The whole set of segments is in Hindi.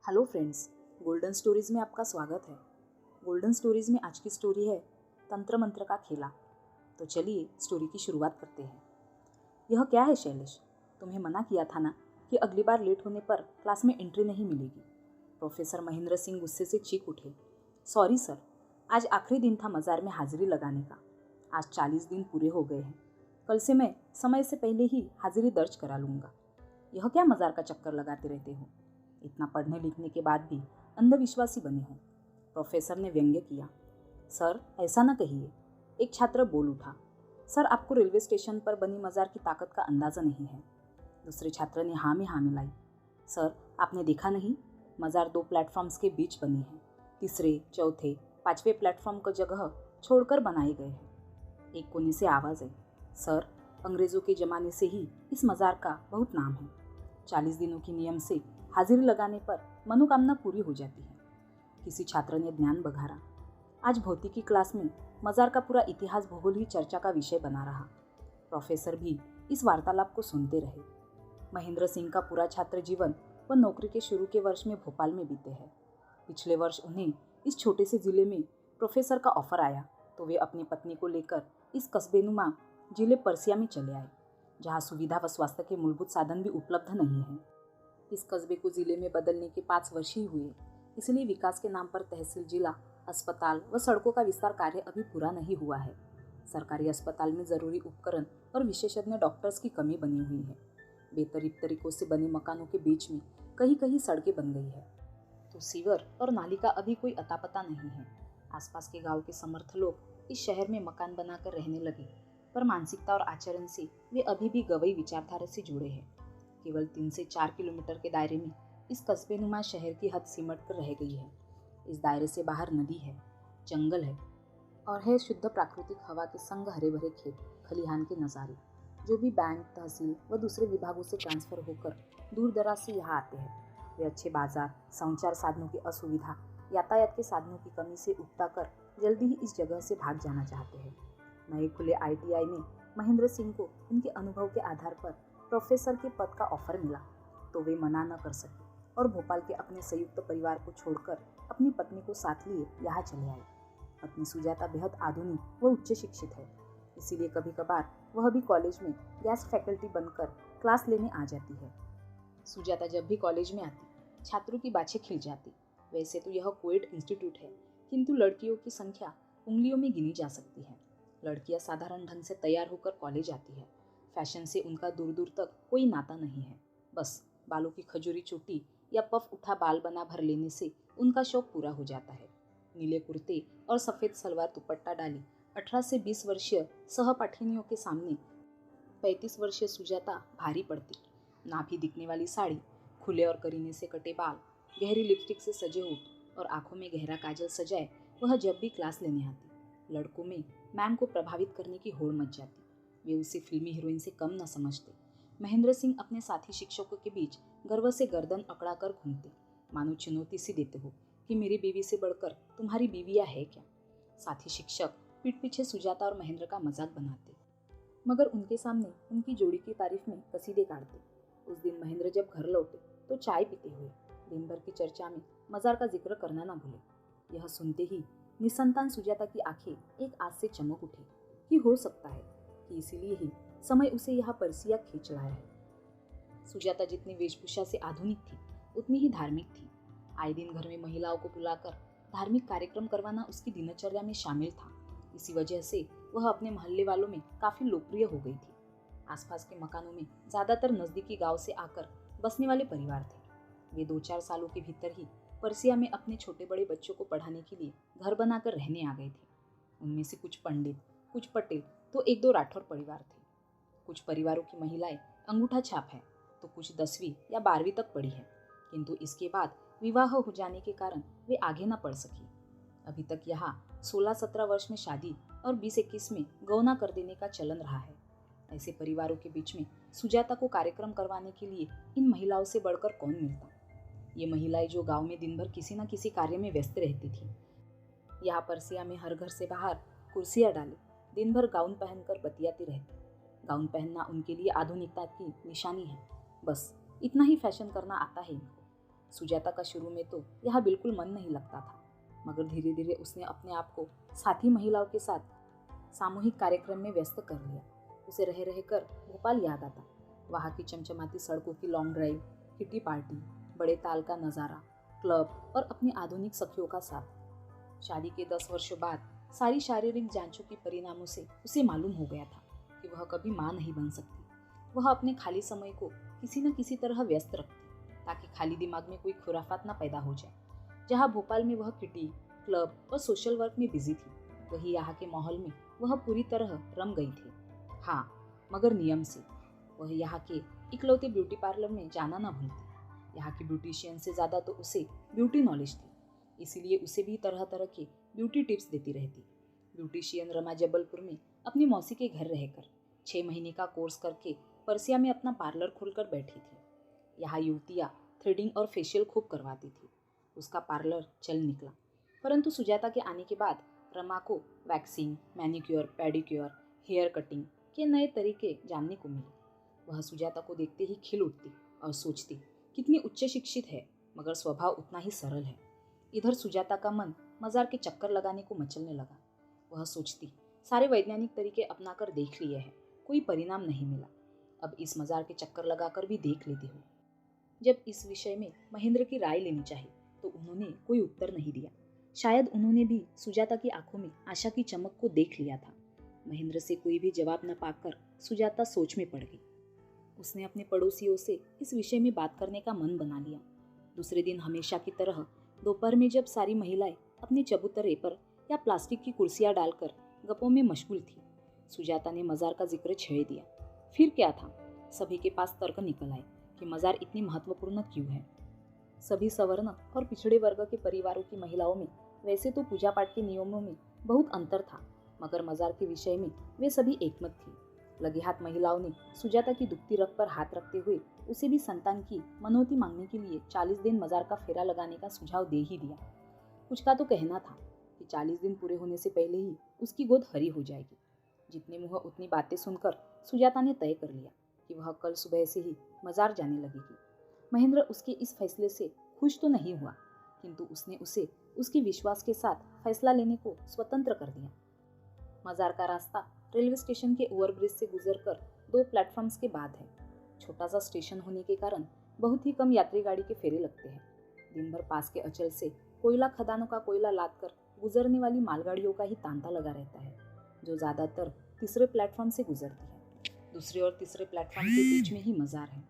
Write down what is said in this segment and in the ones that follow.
हेलो फ्रेंड्स, गोल्डन स्टोरीज़ में आपका स्वागत है। गोल्डन स्टोरीज़ में आज की स्टोरी है तंत्र मंत्र का खेला। तो चलिए स्टोरी की शुरुआत करते हैं। यह क्या है शैलेश? तुम्हें मना किया था ना कि अगली बार लेट होने पर क्लास में एंट्री नहीं मिलेगी। प्रोफेसर महेंद्र सिंह गुस्से से चीख उठे। सॉरी सर, आज आखिरी दिन था मज़ार में हाजिरी लगाने का। आज 40 दिन पूरे हो गए हैं। कल से मैं समय से पहले ही हाजिरी दर्ज करा लूँगा। यह क्या मज़ार का चक्कर लगाते रहते हो? इतना पढ़ने लिखने के बाद भी अंधविश्वासी बने हो, प्रोफेसर ने व्यंग्य किया। सर ऐसा ना कहिए, एक छात्र बोल उठा। सर आपको रेलवे स्टेशन पर बनी मज़ार की ताकत का अंदाज़ा नहीं है। दूसरे छात्र ने हाँ में हाँ मिलाई। सर आपने देखा नहीं, मज़ार 2 प्लेटफॉर्म्स के बीच बनी है। तीसरे, चौथे, 5वें प्लेटफॉर्म को जगह छोड़कर बनाए गए हैं। एक कोने से आवाज़ आई। सर अंग्रेज़ों के ज़माने से ही इस मज़ार का बहुत नाम है। 40 दिनों के नियम से हाजिरी लगाने पर मनोकामना पूरी हो जाती है। किसी छात्र ने ज्ञान बघारा। आज भौतिकी क्लास में मज़ार का पूरा इतिहास भूगोल ही चर्चा का विषय बना रहा। प्रोफेसर भी इस वार्तालाप को सुनते रहे। महेंद्र सिंह का पूरा छात्र जीवन व नौकरी के शुरू के वर्ष में भोपाल में बीते हैं। पिछले वर्ष उन्हें इस छोटे से जिले में प्रोफेसर का ऑफर आया तो वे अपनी पत्नी को लेकर इस कस्बेनुमा जिले परसिया में चले आए, जहाँ सुविधा व स्वास्थ्य के मूलभूत साधन भी उपलब्ध नहीं हैं। इस कस्बे को जिले में बदलने के 5 वर्ष ही हुए, इसलिए विकास के नाम पर तहसील, जिला, अस्पताल व सड़कों का विस्तार कार्य अभी पूरा नहीं हुआ है। सरकारी अस्पताल में ज़रूरी उपकरण और विशेषज्ञ डॉक्टर्स की कमी बनी हुई है। बेतरतीब तरीकों से बने मकानों के बीच में कहीं कहीं सड़कें बन गई है, तो सीवर और नाली का अभी कोई अता पता नहीं है। आसपास के गांव के समर्थ लोग इस शहर में मकान बनाकर रहने लगे, पर मानसिकता और आचरण से वे अभी भी गवई विचारधारा से जुड़े हैं। केवल 3 से 4 किलोमीटर के दायरे में इस कस्बेनुमा शहर की हद सिमट कर रह गई है। इस दायरे से बाहर नदी है, जंगल है और है शुद्ध प्राकृतिक हवा के संग हरे भरे खेत, खलिहान के नज़ारे। जो भी बैंक, तहसील व दूसरे विभागों से ट्रांसफर होकर दूर दराज से यहाँ आते हैं, वे अच्छे बाजार, संचार साधनों की असुविधा, यातायात के साधनों की कमी से उकता कर जल्दी ही इस जगह से भाग जाना चाहते हैं। नए खुले ITI में महेंद्र सिंह को उनके अनुभव के आधार पर प्रोफेसर के पद का ऑफर मिला, तो वे मना न कर सके और भोपाल के अपने संयुक्त परिवार को छोड़कर अपनी पत्नी को साथ लिए यहाँ चले आए। पत्नी सुजाता बेहद आधुनिक व उच्च शिक्षित है, इसीलिए कभी कभार वह भी कॉलेज में गेस्ट फैकल्टी बनकर क्लास लेने आ जाती है। सुजाता जब भी कॉलेज में आती, छात्रों की बातें खिल जाती। वैसे तो यह कोएड इंस्टीट्यूट है, किंतु लड़कियों की संख्या उंगलियों में गिनी जा सकती है। लड़कियां साधारण ढंग से तैयार होकर कॉलेज आती है। फैशन से उनका दूर दूर तक कोई नाता नहीं है। बस बालों की खजूरी चोटी या पफ उठा बाल बना भर लेने से उनका शौक पूरा हो जाता है। नीले कुर्ते और सफ़ेद सलवार दुपट्टा डाली 18 से 20 वर्षीय सहपाठिनियों के सामने 35 वर्षीय सुजाता भारी पड़ती। नाभि दिखने वाली साड़ी, खुले और करीने से कटे बाल, गहरी लिपस्टिक से सजे होठ और आंखों में गहरा काजल सजाए वह जब भी क्लास लेने आती, लड़कों में मैम को प्रभावित करने की होड़ मच जाती। वे उसे फिल्मी हीरोइन से कम न समझते। महेंद्र सिंह अपने साथी शिक्षकों के बीच गर्व से गर्दन अकड़ा कर घूमते, मानो चुनौती सी देते हो कि मेरी बीवी से बढ़कर तुम्हारी बीवियाँ है क्या। साथी शिक्षक पीठ पीछे सुजाता और महेंद्र का मजाक बनाते, मगर उनके सामने उनकी जोड़ी की तारीफ में कसीदे काटते। उस दिन महेंद्र जब घर लौटे तो चाय पीते हुए दिन भर की चर्चा में मज़ार का जिक्र करना न भूले। यह सुनते ही निसंतान सुजाता की आंखें एक आस से चमक उठी कि हो सकता है कि इसीलिए ही समय उसे यहाँ परसिया खींच लाया है। सुजाता जितनी वेशभूषा से आधुनिक थी, उतनी ही धार्मिक थी। आए दिन घर में महिलाओं को बुलाकर धार्मिक कार्यक्रम करवाना उसकी दिनचर्या में शामिल था। इसी वजह से वह अपने मोहल्ले वालों में काफ़ी लोकप्रिय हो गई थी। आसपास के मकानों में ज़्यादातर नज़दीकी गांव से आकर बसने वाले परिवार थे। वे 2-4 सालों के भीतर ही परसिया में अपने छोटे बड़े बच्चों को पढ़ाने के लिए घर बनाकर रहने आ गए थे। उनमें से कुछ पंडित, कुछ पटेल, तो 1-2 राठौर परिवार थे। कुछ परिवारों की महिलाएं अंगूठा छाप है, तो कुछ 10वीं या 12वीं तक पढ़ी है, किंतु इसके बाद विवाह हो जाने के कारण वे आगे न पढ़ सकी। अभी तक यहाँ 16-17 वर्ष में शादी और 20-21 में गौना कर देने का चलन रहा है। ऐसे परिवारों के बीच में सुजाता को कार्यक्रम करवाने के लिए इन महिलाओं से बढ़कर कौन मिलता। ये महिलाएं जो गांव में दिन भर किसी न किसी कार्य में व्यस्त रहती थी। यहाँ परसिया में हर घर से बाहर कुर्सियाँ डाली दिन भर गाउन पहनकर बतियाती रहती। गाउन पहनना उनके लिए आधुनिकता की निशानी है। बस इतना ही फैशन करना आता है इनको। सुजाता का शुरू में तो यहाँ बिल्कुल मन नहीं लगता था, मगर धीरे धीरे उसने अपने आप को साथी महिलाओं के साथ सामूहिक कार्यक्रम में व्यस्त कर लिया। उसे रह रहकर भोपाल याद आता, वहाँ की चमचमाती सड़कों की लॉन्ग ड्राइव, किटी पार्टी, बड़े ताल का नज़ारा, क्लब और अपनी आधुनिक सखियों का साथ। शादी के 10 वर्षों बाद सारी शारीरिक जांचों के परिणामों से उसे मालूम हो गया था कि वह कभी माँ नहीं बन सकती। वह अपने खाली समय को किसी न किसी तरह व्यस्त रखती, ताकि खाली दिमाग में कोई खुराफात न पैदा हो जाए। जहाँ भोपाल में वह किटी, क्लब और सोशल वर्क में बिजी थी, वही यहाँ के माहौल में वह पूरी तरह रम गई थी। हाँ, मगर नियम से। वह यहाँ के इकलौते ब्यूटी पार्लर में जाना न भूलती। यहाँ की ब्यूटिशियन से ज़्यादा तो उसे ब्यूटी नॉलेज थी, इसीलिए उसे भी तरह तरह के ब्यूटी टिप्स देती रहती। ब्यूटिशियन रमा जबलपुर में अपनी मौसी के घर रहकर 6 महीने का कोर्स करके परसिया में अपना पार्लर खोलकर बैठी थी। यहाँ युवतियाँ थ्रेडिंग और फेशियल खूब करवाती थी। उसका पार्लर चल निकला, परंतु सुजाता के आने के बाद रमा को waxing, manicure, pedicure, hair cutting के नए तरीके जानने को मिले। वह सुजाता को देखते ही खिल उठती और सोचती, कितनी उच्च शिक्षित है, मगर स्वभाव उतना ही सरल है। इधर सुजाता का मन मज़ार के चक्कर लगाने को मचलने लगा। वह सोचती, सारे वैज्ञानिक तरीके अपनाकर देख लिए हैं, कोई परिणाम नहीं मिला। अब इस मज़ार के चक्कर लगाकर भी देख लेती हूँ। जब इस विषय में महेंद्र की राय लेनी चाहिए तो उन्होंने कोई उत्तर नहीं दिया। शायद उन्होंने भी सुजाता की आंखों में आशा की चमक को देख लिया था। महेंद्र से कोई भी जवाब न पाकर सुजाता सोच में पड़ गई। उसने अपने पड़ोसियों से इस विषय में बात करने का मन बना लिया। दूसरे दिन हमेशा की तरह दोपहर में जब सारी महिलाएं अपने चबूतरे पर या प्लास्टिक की कुर्सियां डालकर गप्पों में मशगूल थी, सुजाता ने मज़ार का जिक्र छेड़ दिया। फिर क्या था, सभी के पास तर्क निकल आए कि मज़ार इतनी महत्वपूर्ण क्यों है। सभी सवर्ण और पिछड़े वर्ग के परिवारों की महिलाओं में वैसे तो पूजा पाठ के नियमों में बहुत अंतर था, मगर मज़ार के विषय में वे सभी एकमत थी। लगे हाथ महिलाओं ने सुजाता की दुखती रग पर हाथ रखते हुए उसे भी संतान की मनौती मांगने के लिए 40 दिन मज़ार का फेरा लगाने का सुझाव दे ही दिया। कुछ का तो कहना था कि 40 दिन पूरे होने से पहले ही उसकी गोद हरी हो जाएगी। जितने मुँह उतनी बातें सुनकर सुजाता ने तय कर लिया कि वह कल सुबह से ही मज़ार जाने लगेगी। महेंद्र उसके इस फैसले से खुश तो नहीं हुआ, किंतु उसने उसे उसके विश्वास के साथ फैसला लेने को स्वतंत्र कर दिया। मज़ार का रास्ता रेलवे स्टेशन के ओवरब्रिज से गुजरकर 2 प्लेटफॉर्म्स के बाद है। छोटा सा स्टेशन होने के कारण बहुत ही कम यात्री गाड़ी के फेरे लगते हैं। दिन भर पास के अचल से कोयला खदानों का कोयला लादकर गुजरने वाली मालगाड़ियों का ही तांता लगा रहता है, जो ज़्यादातर तीसरे प्लेटफॉर्म से गुजरती है। दूसरे और तीसरे प्लेटफॉर्म के बीच में ही मज़ार है,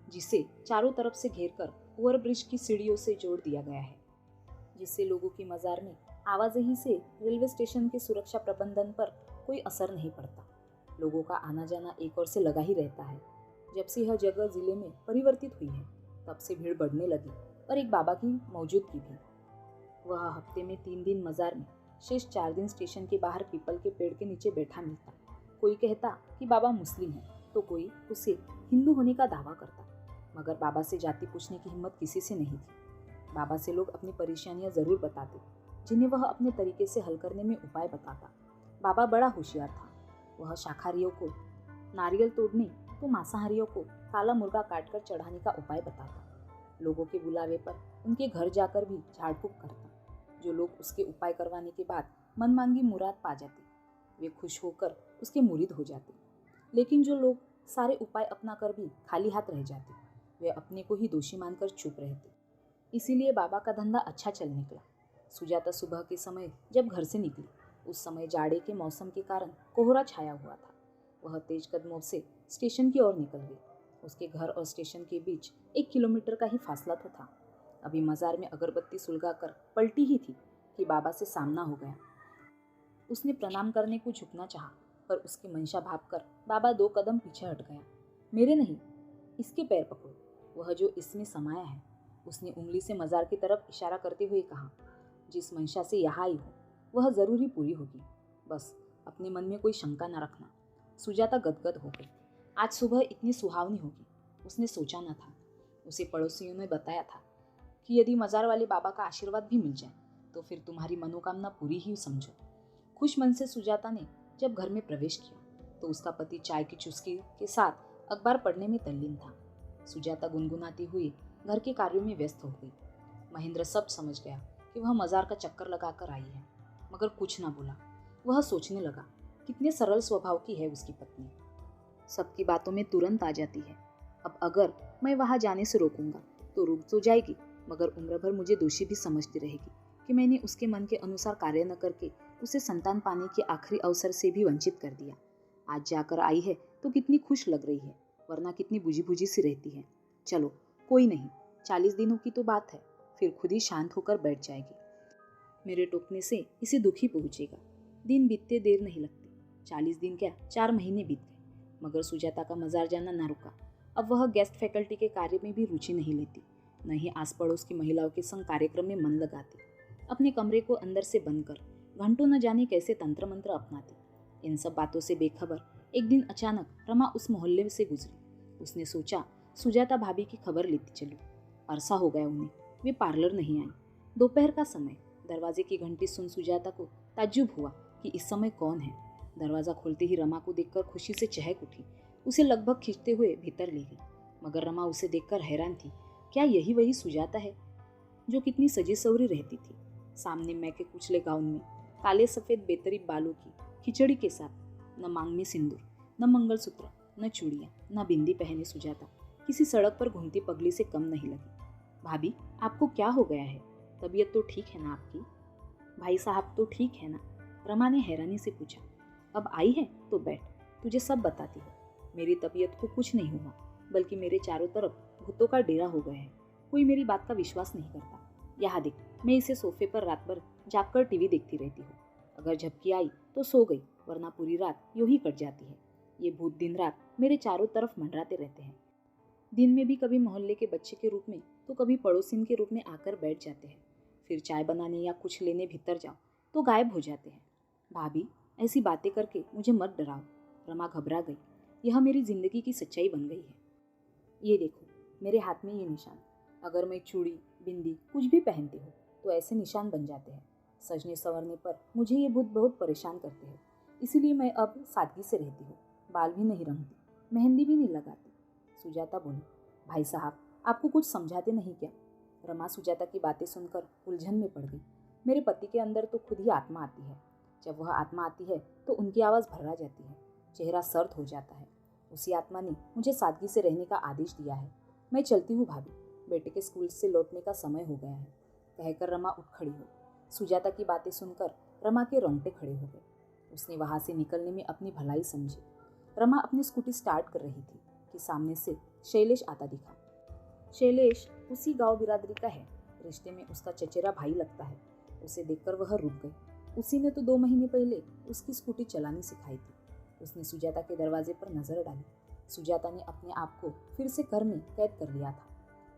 जिसे चारों तरफ से घेरकर ओवरब्रिज की सीढ़ियों से जोड़ दिया गया है, जिससे लोगों की मज़ार में आवाजाही से रेलवे स्टेशन के सुरक्षा प्रबंधन पर कोई असर नहीं पड़ता। लोगों का आना जाना एक और से लगा ही रहता है। जब से यह जगह जिले में परिवर्तित हुई है, तब से भीड़ बढ़ने लगी और एक बाबा की मौजूदगी भी। वह हफ्ते में 3 दिन मज़ार में, शेष 4 दिन स्टेशन के बाहर पीपल के पेड़ के नीचे बैठा मिलता। कोई कहता कि बाबा मुस्लिम है, तो कोई उसे हिंदू होने का दावा करता, मगर बाबा से जाति पूछने की हिम्मत किसी से नहीं थी। बाबा से लोग अपनी परेशानियां ज़रूर बताते, जिन्हें वह अपने तरीके से हल करने में उपाय बताता। बाबा बड़ा होशियार था। वह शाकाहारियों को नारियल तोड़ने तो मांसाहारियों को काला मुर्गा काटकर चढ़ाने का उपाय बताता। लोगों के बुलावे पर उनके घर जाकर भी झाड़ फूक करता। जो लोग उसके उपाय करवाने के बाद मनमांगी मुराद पा जाते, वे खुश होकर उसके मुरीद हो जाते। लेकिन जो लोग सारे उपाय अपना कर भी खाली हाथ रह जाते, वे अपने को ही दोषी मानकर चुप रहते। इसीलिए बाबा का धंधा अच्छा चल निकला। सुजाता सुबह के समय जब घर से निकली, उस समय जाड़े के मौसम के कारण कोहरा छाया हुआ था। वह तेज कदमों से स्टेशन की ओर निकल गई। उसके घर और स्टेशन के बीच 1 किलोमीटर का ही फासला तो था। अभी मज़ार में अगरबत्ती सुलगाकर पलटी ही थी कि बाबा से सामना हो गया। उसने प्रणाम करने को झुकना चाहा, पर उसकी मंशा भांपकर बाबा 2 कदम पीछे हट गया। मेरे नहीं, इसके पैर पकड़ो, वह जो इसमें समाया है। उसने उंगली से मज़ार की तरफ इशारा करते हुए कहा, जिस मंशा से यहाँ आई हो वह ज़रूर ही पूरी होगी, बस अपने मन में कोई शंका न रखना। सुजाता गदगद हो गई। आज सुबह इतनी सुहावनी होगी, उसने सोचा न था। उसे पड़ोसियों ने बताया था कि यदि मज़ार वाले बाबा का आशीर्वाद भी मिल जाए तो फिर तुम्हारी मनोकामना पूरी ही समझो। खुश मन से सुजाता ने जब घर में प्रवेश किया तो उसका पति चाय की चुस्की के साथ अखबार पढ़ने में तल्लीन था। सुजाता गुनगुनाती हुई घर के कार्यों में व्यस्त हो गई। महेंद्र सब समझ गया कि वह मज़ार का चक्कर लगाकर आई है, मगर कुछ ना बोला। वह सोचने लगा, कितने सरल स्वभाव की है उसकी पत्नी, सबकी बातों में तुरंत आ जाती है। अब अगर मैं वहाँ जाने से रोकूंगा तो रुक तो जाएगी, मगर उम्र भर मुझे दोषी भी समझती रहेगी कि मैंने उसके मन के अनुसार कार्य न करके उसे संतान पाने के आखिरी अवसर से भी वंचित कर दिया। आज जाकर आई है तो कितनी खुश लग रही है, वरना कितनी बुझी बुझी सी रहती है। चलो कोई नहीं, 40 दिनों की तो बात है, फिर खुद ही शांत होकर बैठ जाएगी। मेरे टोकने से इसे दुख ही पहुँचेगा। दिन बीतते देर नहीं लगती, 40 दिन क्या 4 महीने बीत गए, मगर सुजाता का मज़ार जाना ना रुका। अब वह गेस्ट फैकल्टी के कार्य में भी रुचि नहीं लेती, न ही आस पड़ोस की महिलाओं के संग कार्यक्रम में मन लगाती। अपने कमरे को अंदर से बंद कर घंटों न जाने कैसे तंत्र मंत्र अपनाती। इन सब बातों से बेखबर एक दिन अचानक रमा उस मोहल्ले से गुजरी। उसने सोचा सुजाता भाभी की खबर लेती चलूं। अरसा हो गया उन्हें, वे पार्लर नहीं आई। दोपहर का समय, दरवाजे की घंटी सुन सुजाता को ताज्जुब हुआ कि इस समय कौन है। दरवाज़ा खोलते ही रमा को देखकर खुशी से चहक उठी, उसे लगभग खींचते हुए भीतर ले गई। मगर रमा उसे देखकर हैरान थी। क्या यही वही सुजाता है जो कितनी सजी सवरी रहती थी? सामने मैं के कुचले गाउन में, काले सफ़ेद बेतरीब बालों की खिचड़ी के साथ, न मांग में सिंदूर, न मंगलसूत्र, न चूड़ियाँ, न बिंदी पहने सुजाता किसी सड़क पर घूमती पगली से कम नहीं लगी। भाभी, आपको क्या हो गया है? तबीयत तो ठीक है ना आपकी? भाई साहब तो ठीक है ना? रमा ने हैरानी से पूछा। अब आई है तो बैठ, तुझे सब बताती हूँ। मेरी तबीयत को कुछ नहीं हुआ, बल्कि मेरे चारों तरफ भूतों का डेरा हो गया है। कोई मेरी बात का विश्वास नहीं करता। यहाँ देख, मैं इसे सोफे पर रात भर जागकर टीवी देखती रहती हूँ। अगर झपकी आई तो सो गई, वरना पूरी रात यूं ही कट जाती है। ये भूत दिन रात मेरे चारों तरफ मंडराते रहते हैं। दिन में भी कभी मोहल्ले के बच्चे के रूप में तो कभी पड़ोसिन के रूप में आकर बैठ जाते हैं। फिर चाय बनाने या कुछ लेने भीतर जाओ तो गायब हो जाते हैं। भाभी, ऐसी बातें करके मुझे मत डराओ। रमा घबरा गई। यह मेरी जिंदगी की सच्चाई बन गई है। ये देखो, मेरे हाथ में ये निशान। अगर मैं चूड़ी, बिंदी कुछ भी पहनती हूँ तो ऐसे निशान बन जाते हैं। सजने संवरने पर मुझे ये भूत बहुत परेशान करते हैं। इसीलिए मैं अब सादगी से रहती हूँ। बाल भी नहीं रंगती, मेहंदी भी नहीं लगाती। सुजाता बोली। भाई साहब, आपको कुछ समझाते नहीं क्या? रमा सुजाता की बातें सुनकर उलझन में पड़ गई। मेरे पति के अंदर तो खुद ही आत्मा आती है। जब वह आत्मा आती है तो उनकी आवाज़ भर्रा जाती है, चेहरा सर्द हो जाता है। उसी आत्मा ने मुझे सादगी से रहने का आदेश दिया है। मैं चलती हूँ भाभी, बेटे के स्कूल से लौटने का समय हो गया है, कहकर रमा उठ खड़ी हो। सुजाता की बातें सुनकर रमा के रोंगटे खड़े हो गए। उसने वहाँ से निकलने में अपनी भलाई समझी। रमा अपनी स्कूटी स्टार्ट कर रही थी कि सामने से शैलेश आता दिखा। शैलेश उसी गांव बिरादरी का है, रिश्ते में उसका चचेरा भाई लगता है। उसे देखकर वह रुक गई। उसी ने तो 2 महीने पहले उसकी स्कूटी चलानी सिखाई थी। उसने सुजाता के दरवाजे पर नजर डाली। सुजाता ने अपने आप को फिर से घर में कैद कर लिया था।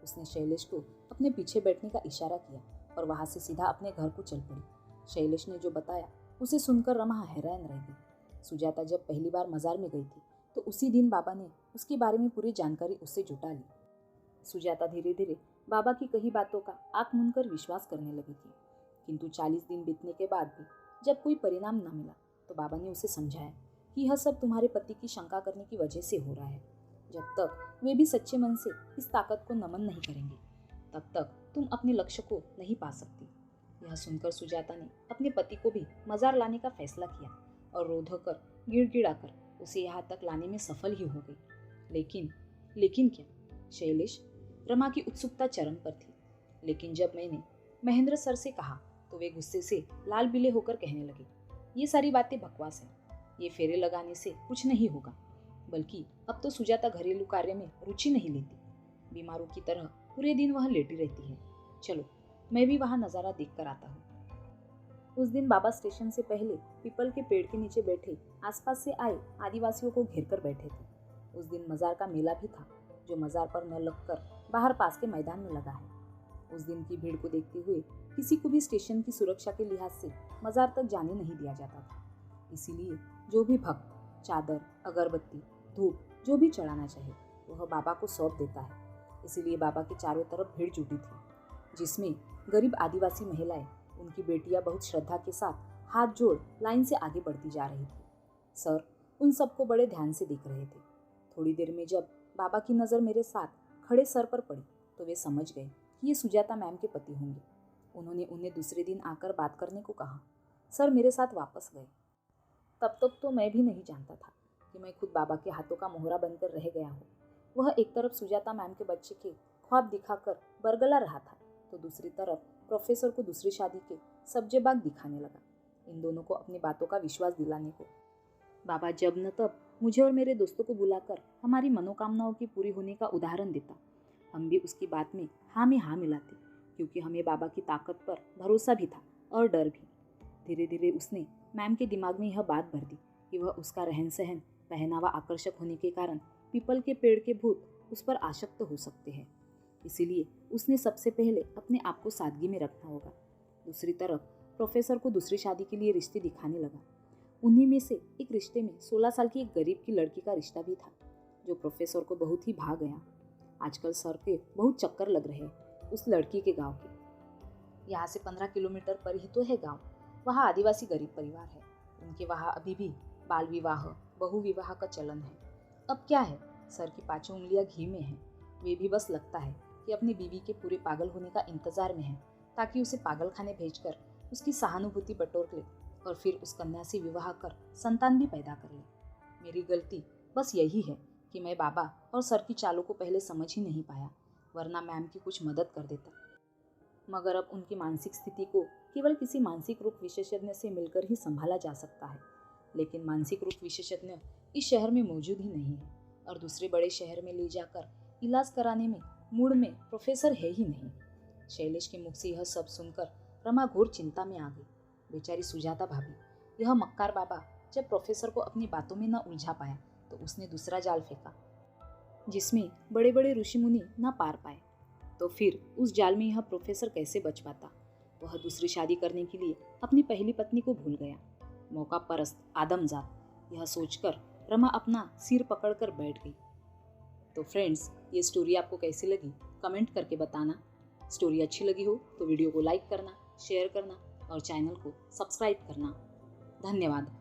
उसने शैलेश को अपने पीछे बैठने का इशारा किया और वहां से सीधा अपने घर को चल पड़ी। शैलेश ने जो बताया उसे सुनकर रमा हैरान रह गई। सुजाता जब पहली बार मज़ार में गई थी तो उसी दिन बाबा ने उसके बारे में पूरी जानकारी उससे जुटा ली। सुजाता धीरे धीरे बाबा की कही बातों का आंख मूंद कर विश्वास करने लगी थी। किंतु 40 दिन बीतने के बाद भी जब कोई परिणाम न मिला तो बाबा ने उसे समझाया कि यह सब तुम्हारे पति की शंका करने की वजह से हो रहा है। जब तक वे भी सच्चे मन से इस ताकत को नमन नहीं करेंगे, तब तक तुम अपने लक्ष्य को नहीं पा सकती। यह सुनकर सुजाता ने अपने पति को भी मज़ार लाने का फैसला किया और रो धोकर गिड़गिड़ाकर उसे यहाँ तक लाने में सफल ही हो गई। लेकिन क्या? शैलेश, रमा की उत्सुकता चरम पर थी। लेकिन जब मैंने महेंद्र सर से कहा तो वे गुस्से से लाल पीले होकर कहने लगे, ये सारी बातें बकवास है। ये फेरे लगाने से कुछ नहीं होगा, बल्कि अब तो सुजाता घरेलू कार्य में रुचि नहीं लेती। बीमारों की तरह पूरे दिन वह लेटी रहती है। चलो, मैं भी वहाँ नज़ारा देख कर आता हूँ। उस दिन बाबा स्टेशन से पहले पीपल के पेड़ के नीचे बैठे आसपास से आए आदिवासियों को घेर कर बैठे थे। उस दिन मज़ार का मेला भी था, जो मज़ार पर न लगकर बाहर पास के मैदान में लगा है। उस दिन की भीड़ को देखते हुए किसी को भी स्टेशन की सुरक्षा के लिहाज से मज़ार तक जाने नहीं दिया जाता था। इसीलिए जो भी भक्त चादर, अगरबत्ती, धूप जो भी चढ़ाना चाहे वह बाबा को सौंप देता है। इसीलिए बाबा के चारों तरफ भीड़ जुटी थी, जिसमें गरीब आदिवासी महिलाएं, उनकी बेटियां बहुत श्रद्धा के साथ हाथ जोड़ लाइन से आगे बढ़ती जा रही थी। सर उन सबको बड़े ध्यान से देख रहे थे। थोड़ी देर में जब बाबा की नज़र मेरे साथ खड़े सर पर पड़ी तो वे समझ गए कि ये सुजाता मैम के पति होंगे। उन्होंने उन्हें दूसरे दिन आकर बात करने को कहा। सर मेरे साथ वापस गए। तब तक तो मैं भी नहीं जानता था कि मैं खुद बाबा के हाथों का मोहरा बनकर रह गया हूँ। वह एक तरफ सुजाता मैम के बच्चे के ख्वाब दिखाकर बरगला रहा था, तो दूसरी तरफ प्रोफेसर को दूसरी शादी के सब्जे बाग दिखाने लगा, इन दोनों को अपनी बातों का विश्वास दिलाने को। बाबा जब न तब मुझे और मेरे दोस्तों को बुलाकर हमारी मनोकामनाओं की पूरी होने का उदाहरण देता। हम भी उसकी बात में हाँ में हाँ मिलाते, क्योंकि हमें बाबा की ताकत पर भरोसा भी था और डर भी। धीरे धीरे उसने मैम के दिमाग में यह बात भर दी कि वह उसका रहन सहन पहनावा आकर्षक होने के कारण पीपल के पेड़ के भूत उस पर आसक्त हो सकते हैं। इसीलिए उसने सबसे पहले अपने आप को सादगी में रखना होगा। दूसरी तरफ प्रोफेसर को दूसरी शादी के लिए रिश्ते दिखाने लगा। उन्हीं में से एक रिश्ते में 16 साल की एक गरीब की लड़की का रिश्ता भी था, जो प्रोफेसर को बहुत ही भा गया। आजकल सर के बहुत चक्कर लग रहे हैं उस लड़की के गांव के। यहाँ से 15 किलोमीटर पर ही तो है गांव। वहाँ आदिवासी गरीब परिवार है। उनके वहाँ अभी भी बाल विवाह, बहु विवाह का चलन है। अब क्या है, सर की 5 उंगलियां घी में हैं। वे भी बस लगता है कि अपनी बीवी के पूरे पागल होने का इंतजार में है, ताकि उसे पागल खाने भेजकर उसकी सहानुभूति बटोर ले और फिर उस कन्या से विवाह कर संतान भी पैदा कर ले। मेरी गलती बस यही है कि मैं बाबा और सर की चालों को पहले समझ ही नहीं पाया, वरना मैम की कुछ मदद कर देता। मगर अब उनकी मानसिक स्थिति को केवल किसी मानसिक रोग विशेषज्ञ से मिलकर ही संभाला जा सकता है। लेकिन मानसिक रोग विशेषज्ञ इस शहर में मौजूद ही नहीं है, और दूसरे बड़े शहर में ले जाकर इलाज कराने में मूड में प्रोफेसर है ही नहीं। शैलेश के मुख से यह सब सुनकर रमा घोर चिंता में आ गई। बेचारी सुजाता भाभी। यह मक्कार बाबा जब प्रोफेसर को अपनी बातों में न उलझा पाया तो उसने दूसरा जाल फेंका, जिसमें बड़े बड़े ऋषि मुनि न पार पाए। तो फिर उस जाल में यह प्रोफेसर कैसे बच पाता। वह दूसरी शादी करने के लिए अपनी पहली पत्नी को भूल गया। मौका परस्त आदमजात, यह सोचकर रमा अपना सिर पकड़कर बैठ गई। तो फ्रेंड्स, ये स्टोरी आपको कैसी लगी कमेंट करके बताना। स्टोरी अच्छी लगी हो तो वीडियो को लाइक करना, शेयर करना और चैनल को सब्सक्राइब करना। धन्यवाद।